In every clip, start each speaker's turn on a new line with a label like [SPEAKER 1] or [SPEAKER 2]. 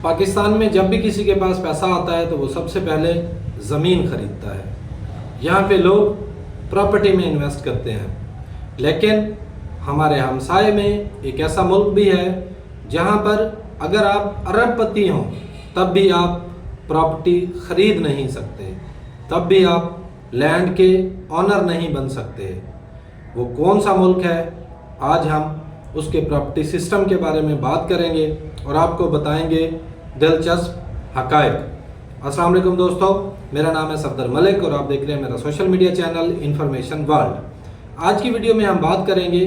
[SPEAKER 1] पाकिस्तान में जब भी किसी के पास पैसा आता है तो वो सबसे पहले ज़मीन ख़रीदता है। यहाँ पे लोग प्रॉपर्टी में इन्वेस्ट करते हैं, लेकिन हमारे हमसाए में एक ऐसा मुल्क भी है जहाँ पर अगर आप अरबपति हों तब भी आप प्रॉपर्टी ख़रीद नहीं सकते, तब भी आप लैंड के ऑनर नहीं बन सकते। वो कौन सा मुल्क है? आज हम उसके प्रॉपर्टी सिस्टम के बारे में बात करेंगे और आपको बताएंगे दिलचस्प हक़ाइक़। अस्सलाम वालेकुम दोस्तों, मेरा नाम है सफदर मलिक और आप देख रहे हैं मेरा social media channel information world. आज की वीडियो में हम बात करेंगे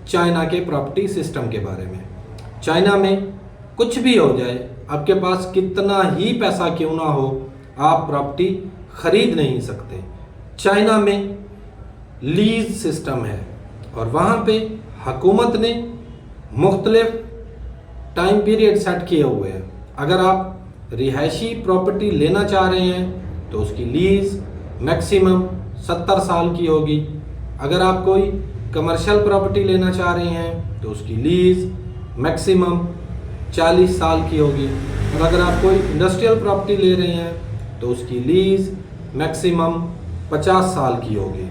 [SPEAKER 1] चाइना के प्रॉपर्टी सिस्टम के बारे में। चाइना में कुछ भी हो जाए, आपके पास कितना ही पैसा क्यों ना हो, आप प्रॉपर्टी ख़रीद नहीं सकते। चाइना में लीज सिस्टम है और वहाँ पे हुकूमत ने मुख्तलिफ टाइम पीरियड सेट किए हुए हैं। अगर आप रिहायशी प्रॉपर्टी लेना चाह रहे हैं तो उसकी लीज मैक्सिमम 70 साल की होगी। अगर आप कोई कमर्शियल प्रॉपर्टी लेना चाह रहे हैं तो उसकी लीज मैक्सिमम 40 साल की होगी। और अगर आप कोई इंडस्ट्रियल प्रॉपर्टी ले रहे हैं तो उसकी लीज मैक्सिमम 50 साल की होगी।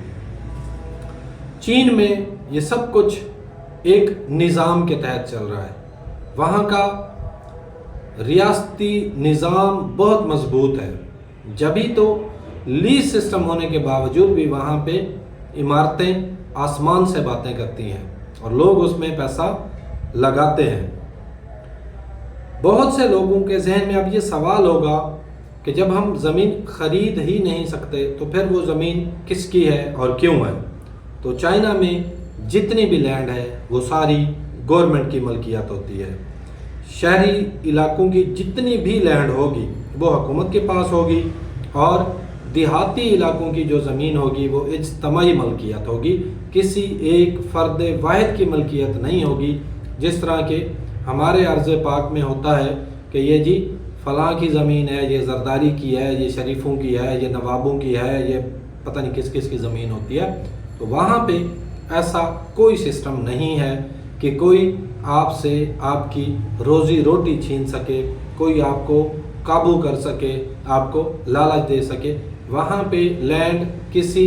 [SPEAKER 1] चीन में ये सब कुछ एक निज़ाम के तहत चल रहा है। वहाँ का रियासती निज़ाम बहुत मजबूत है, जभी तो लीज सिस्टम होने के बावजूद भी वहाँ पे इमारतें आसमान से बातें करती हैं और लोग उसमें पैसा लगाते हैं। बहुत से लोगों के जहन में अब ये सवाल होगा कि जब हम ज़मीन ख़रीद ही नहीं सकते तो फिर वो ज़मीन किसकी है और क्यों है? तो चाइना में जितनी भी लैंड है वो सारी गवर्नमेंट की मलकियत होती है। शहरी इलाकों की जितनी भी लैंड होगी वो हुकूमत के पास होगी और देहाती इलाकों की जो ज़मीन होगी वो इज्तमाई मलकियत होगी, किसी एक फ़र्द वाहिद की मलकियत नहीं होगी। जिस तरह के हमारे अर्ज़ पाक में होता है कि ये जी फ़लाँ की ज़मीन है, ये जरदारी की है, ये शरीफों की है, ये नवाबों की है, ये पता नहीं किस किस की ज़मीन होती है। तो वहाँ पे ऐसा कोई सिस्टम नहीं है कि कोई आपसे आपकी रोज़ी रोटी छीन सके, कोई आपको काबू कर सके, आपको लालच दे सके। वहाँ पे लैंड किसी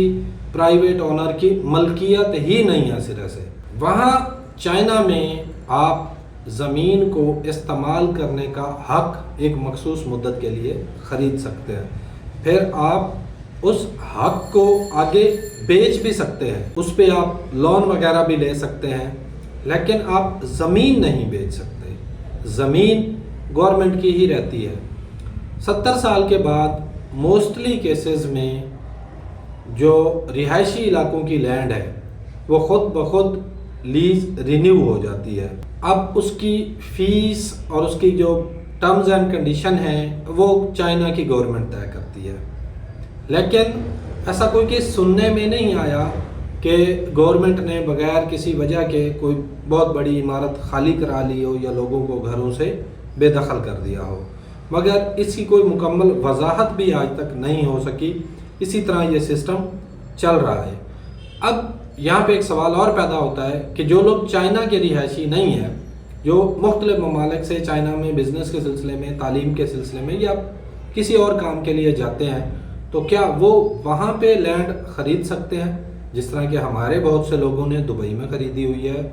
[SPEAKER 1] प्राइवेट ओनर की मलकियत ही नहीं है सिरे से। वहाँ चाइना में आप ज़मीन को इस्तेमाल करने का हक़ एक मखसूस मुद्दत के लिए ख़रीद सकते हैं, फिर आप उस हक़ को आगे बेच भी सकते हैं, उस पे आप लोन वगैरह भी ले सकते हैं, लेकिन आप ज़मीन नहीं बेच सकते। ज़मीन गवर्नमेंट की ही रहती है। 70 साल के बाद मोस्टली केसेस में जो रिहायशी इलाकों की लैंड है वो ख़ुद ब खुद लीज रिन्यू हो जाती है। अब उसकी फ़ीस और उसकी जो टर्म्स एंड कंडीशन हैं वो चाइना की गवर्नमेंट तय करती है। लेकिन ऐसा कोई केस सुनने में नहीं आया कि गवर्नमेंट ने बगैर किसी वजह के कोई बहुत बड़ी इमारत खाली करा ली हो या लोगों को घरों से बेदखल कर दिया हो, मगर इसकी कोई मुकम्मल वजाहत भी आज तक नहीं हो सकी। इसी तरह ये सिस्टम चल रहा है। अब यहाँ पे एक सवाल और पैदा होता है कि जो लोग चाइना के रिहायशी नहीं हैं, जो मुख्तलिफ ममालिक से चाइना में बिज़नेस के सिलसिले में, तालीम के सिलसिले में या किसी और काम के लिए जाते हैं, तो क्या वो वहाँ पे लैंड ख़रीद सकते हैं? जिस तरह के हमारे बहुत से लोगों ने दुबई में ख़रीदी हुई है,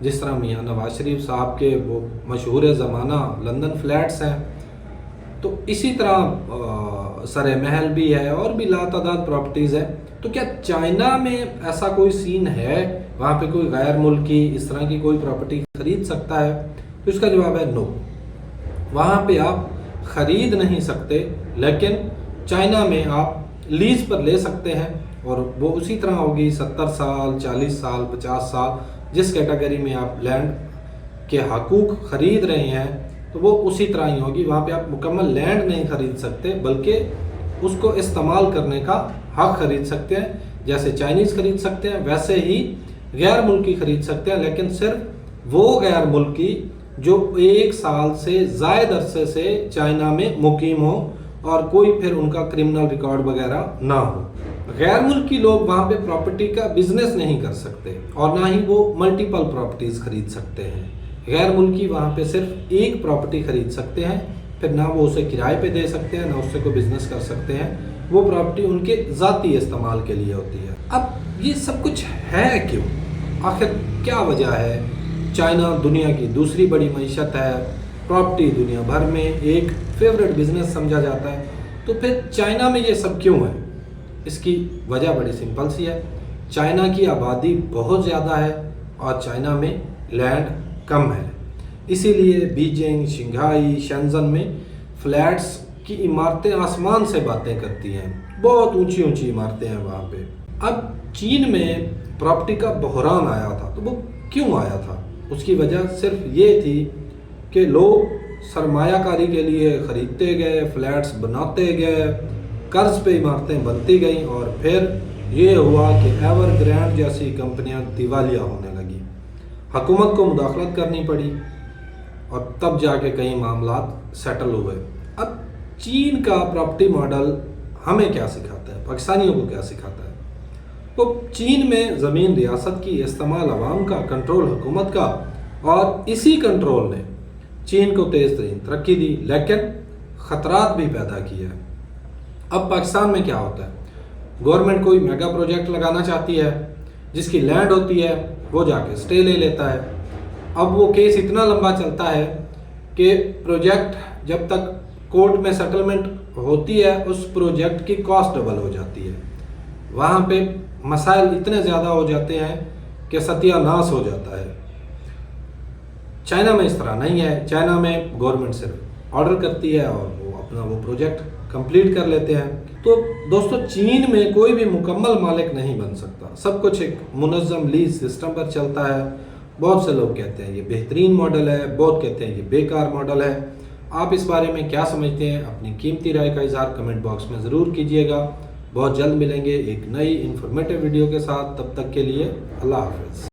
[SPEAKER 1] जिस तरह मियाँ नवाज शरीफ साहब के वो मशहूर ज़माना लंदन फ्लैट्स हैं। तो इसी तरह सरे महल भी है और भी लातादाद प्रॉपर्टीज़ है। तो क्या चाइना में ऐसा कोई सीन है, वहाँ पे कोई गैर मुल्की इस तरह की कोई प्रॉपर्टी ख़रीद सकता है? तो इसका जवाब है नो। वहाँ पे आप ख़रीद नहीं सकते, लेकिन चाइना में आप लीज़ पर ले सकते हैं और वो उसी तरह होगी 70 साल, 40 साल, 50 साल। जिस कैटेगरी में आप लैंड के हकूक़ ख़रीद रहे हैं तो वो उसी तरह ही होगी। वहाँ पे आप मुकम्मल लैंड नहीं ख़रीद सकते, बल्कि उसको इस्तेमाल करने का हक़ ख़रीद सकते हैं। जैसे चाइनीज़ ख़रीद सकते हैं वैसे ही गैर मुल्की ख़रीद सकते हैं, लेकिन सिर्फ वो गैर मुल्की जो 1 साल से ज़ायद अरसे से चाइना में मुकीम हो और कोई फिर उनका क्रिमिनल रिकॉर्ड वगैरह ना हो। गैर मुल्की लोग वहाँ पे प्रॉपर्टी का बिजनेस नहीं कर सकते और ना ही वो मल्टीपल प्रॉपर्टीज़ खरीद सकते हैं। गैर मुल्की वहाँ पे सिर्फ एक प्रॉपर्टी खरीद सकते हैं, फिर ना वो उसे किराए पे दे सकते हैं, ना उससे कोई बिजनेस कर सकते हैं। वो प्रॉपर्टी उनके ज़ाती इस्तेमाल के लिए होती है। अब ये सब कुछ है क्यों? आखिर क्या वजह है? चाइना दुनिया की दूसरी बड़ी मईशत है, प्रॉपर्टी दुनिया भर में एक फेवरेट बिजनेस समझा जाता है, तो फिर चाइना में ये सब क्यों है? इसकी वजह बड़ी सिंपल सी है। चाइना की आबादी बहुत ज़्यादा है और चाइना में लैंड कम है, इसीलिए बीजिंग, शंघाई, शेंजन में फ्लैट्स की इमारतें आसमान से बातें करती हैं। बहुत ऊंची ऊंची इमारतें हैं वहाँ पे। अब चीन में प्रॉपर्टी का बहरान आया था, तो वो क्यों आया था? उसकी वजह सिर्फ ये थी कि लोग सरमायाकारी के लिए ख़रीदते गए, फ्लैट्स बनाते गए, कर्ज पे इमारतें बनती गईं और फिर ये हुआ कि एवरग्रैंड जैसी कंपनियां दिवालिया होने लगी। हुकूमत को मुदाखलत करनी पड़ी और तब जाके कई मामलात सेटल हुए। अब चीन का प्रॉपर्टी मॉडल हमें क्या सिखाता है, पाकिस्तानियों को क्या सिखाता है? तो चीन में ज़मीन रियासत की, इस्तेमाल अवाम का, कंट्रोल हुकूमत का, और इसी कंट्रोल ने चीन को तेज़ तरीन तरक्की दी, लेकिन ख़तरात भी पैदा किए हैं। अब पाकिस्तान में क्या होता है? गवर्नमेंट कोई मेगा प्रोजेक्ट लगाना चाहती है, जिसकी लैंड होती है वो जाके स्टे ले लेता है। अब वो केस इतना लंबा चलता है कि प्रोजेक्ट जब तक कोर्ट में सेटलमेंट होती है, उस प्रोजेक्ट की कॉस्ट डबल हो जाती है। वहाँ पे मसाइल इतने ज़्यादा हो जाते हैं कि सत्यानाश हो जाता है। चाइना में इस तरह नहीं है। चाइना में गवर्नमेंट सिर्फ ऑर्डर करती है और वो अपना वो प्रोजेक्ट कंप्लीट कर लेते हैं। तो दोस्तों, चीन में कोई भी मुकम्मल मालिक नहीं बन सकता। सब कुछ एक मुनज़्ज़म लीज सिस्टम पर चलता है। बहुत से लोग कहते हैं ये बेहतरीन मॉडल है, बहुत कहते हैं ये बेकार मॉडल है। आप इस बारे में क्या समझते हैं? अपनी कीमती राय का इज़हार कमेंट बॉक्स में ज़रूर कीजिएगा। बहुत जल्द मिलेंगे एक नई इन्फॉर्मेटिव वीडियो के साथ। तब तक के लिए अल्लाह हाफ़िज़।